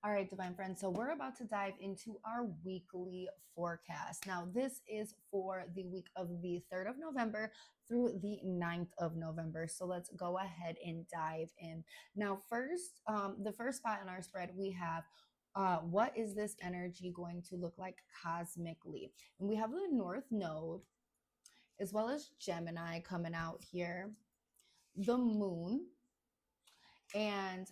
All right, divine friends. So we're about to dive into our weekly forecast. Now, this is for the week of the 3rd of November through the 9th of November. So let's go ahead and dive in. Now, first, the first spot in our spread, we have what is this energy going to look like cosmically? And we have the North Node as well as Gemini coming out here, the Moon, and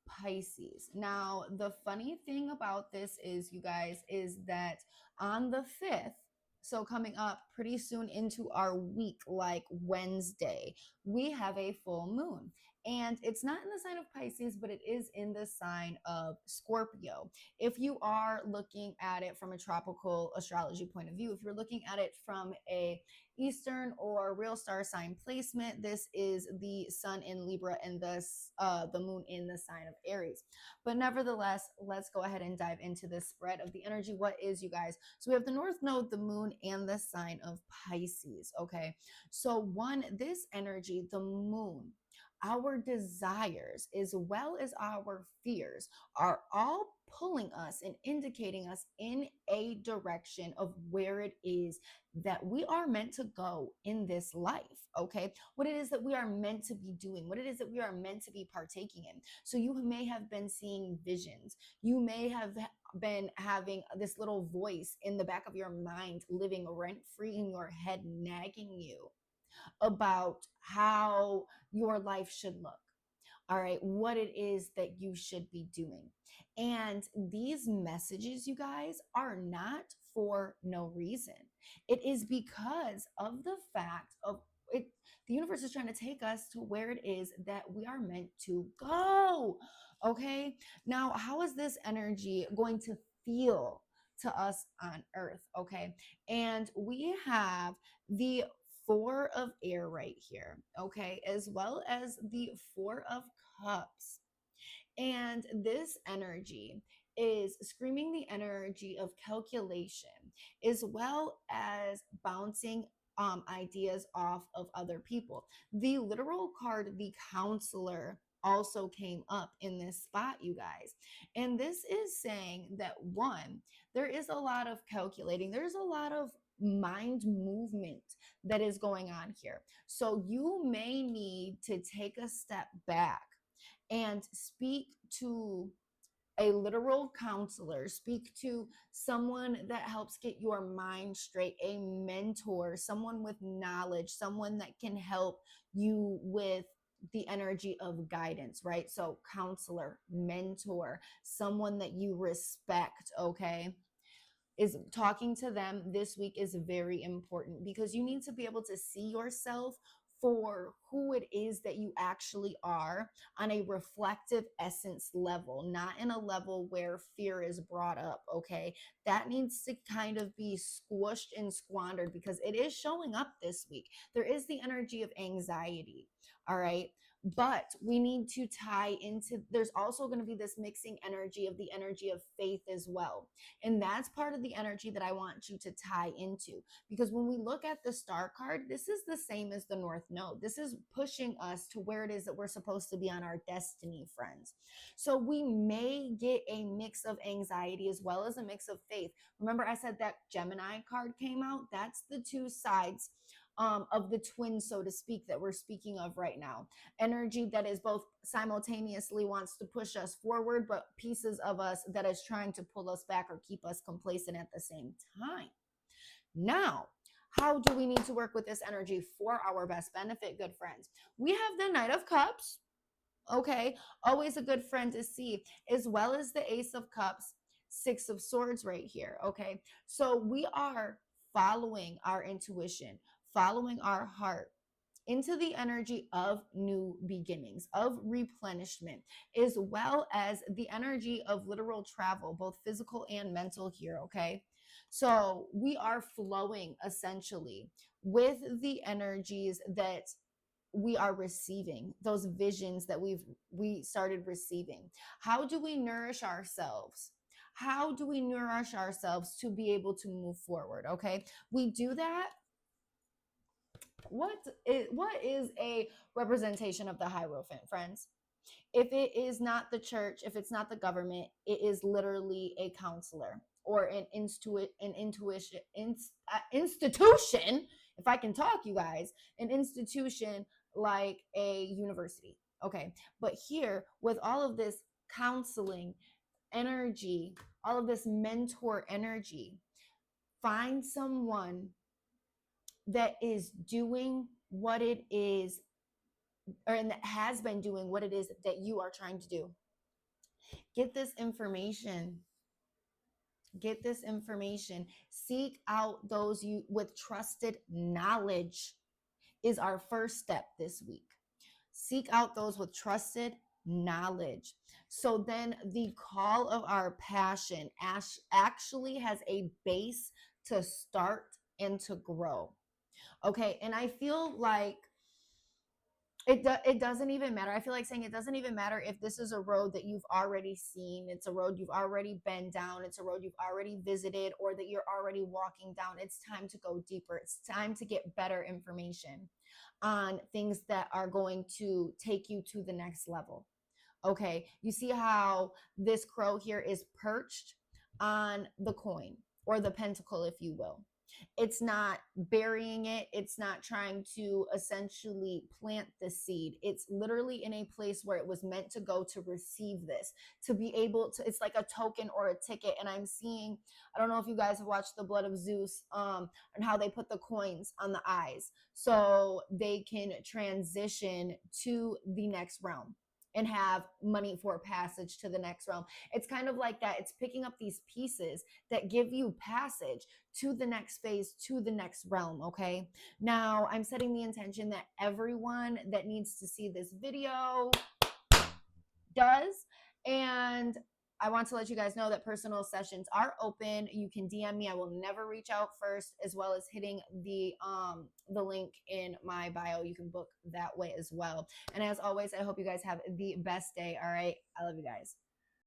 Pisces. Now, the funny thing about this is, you guys, is that on the 5th, so coming up pretty soon into our week, like Wednesday, we have a full moon. And it's not in the sign of Pisces, but it is in the sign of Scorpio. If you are looking at it from a tropical astrology point of view, if you're looking at it from a Eastern or real star sign placement, this is the sun in Libra and thus the moon in the sign of Aries. But nevertheless, let's go ahead and dive into this spread of the energy. What is, you guys? So we have the North Node, the moon, and the sign of Pisces. Okay. So this energy, the moon, our desires as well as our fears are all pulling us and indicating us in a direction of where it is that we are meant to go in this life. Okay, what it is that we are meant to be doing, what it is that we are meant to be partaking in. So you may have been seeing visions, you may have been having this little voice in the back of your mind living rent free in your head, nagging you about how your life should look. All right, what it is that you should be doing. And these messages, you guys, are not for no reason. It is because of the fact of it. The universe is trying to take us to where it is that we are meant to go. Okay, now how is this energy going to feel to us on earth? Okay, and we have the Four of Air right here, okay, as well as the Four of Cups. And this energy is screaming the energy of calculation, as well as bouncing ideas off of other people. The literal card, the counselor, also came up in this spot, you guys. And this is saying that one, there is a lot of calculating, there's a lot of mind movement that is going on here. So you may need to take a step back and speak to a literal counselor, speak to someone that helps get your mind straight, a mentor, someone with knowledge, someone that can help you with the energy of guidance, right? So, counselor, mentor, someone that you respect, okay? Is talking to them this week is very important because you need to be able to see yourself for who it is that you actually are on a reflective essence level, not in a level where fear is brought up. Okay, that needs to kind of be squished and squandered because it is showing up this week. There is the energy of anxiety. All right, but we need to tie into, there's also going to be this mixing energy of the energy of faith as well. And that's part of the energy that I want you to tie into. Because when we look at the star card, this is the same as the North Node. This is pushing us to where it is that we're supposed to be on our destiny, friends. So we may get a mix of anxiety as well as a mix of faith. Remember, I said that Gemini card came out? That's the two sides of the twin, so to speak, that we're speaking of right now. Energy that is both simultaneously wants to push us forward, but pieces of us that is trying to pull us back or keep us complacent at the same time. Now, how do we need to work with this energy for our best benefit, good friends? We have the Knight of Cups, okay? Always a good friend to see, as well as the Ace of Cups, Six of Swords right here, okay? So we are following our intuition, following our heart into the energy of new beginnings, of replenishment, as well as the energy of literal travel, both physical and mental here, okay? So we are flowing essentially with the energies that we are receiving, those visions that we started receiving. How do we nourish ourselves? How do we nourish ourselves to be able to move forward? Okay, we do that. What is a representation of the Hierophant, friends? If it is not the church, if it's not the government, it is literally a counselor or institution. If I can talk, you guys, an institution like a university. Okay, but here with all of this counseling energy, all of this mentor energy, find someone that is doing what it is, or that has been doing what it is that you are trying to do. Get this information. Get this information. Seek out those you with trusted knowledge is our first step this week. Seek out those with trusted knowledge. So then the call of our passion actually has a base to start and to grow. Okay, and I feel like it doesn't even matter. I feel like saying it doesn't even matter if this is a road that you've already seen, it's a road you've already been down, it's a road you've already visited, or that you're already walking down. It's time to go deeper. It's time to get better information on things that are going to take you to the next level. Okay, you see how this crow here is perched on the coin, or the pentacle, if you will. It's not burying it. It's not trying to essentially plant the seed. It's literally in a place where it was meant to go to receive this, to be able to, it's like a token or a ticket. And I'm seeing, I don't know if you guys have watched The Blood of Zeus, and how they put the coins on the eyes so they can transition to the next realm and have money for passage to the next realm. It's kind of like that. It's picking up these pieces that give you passage to the next phase, to the next realm. Okay. Now I'm setting the intention that everyone that needs to see this video does. And I want to let you guys know that personal sessions are open. You can DM me. I will never reach out first, as well as hitting the link in my bio. You can book that way as well. And as always, I hope you guys have the best day. All right. I love you guys.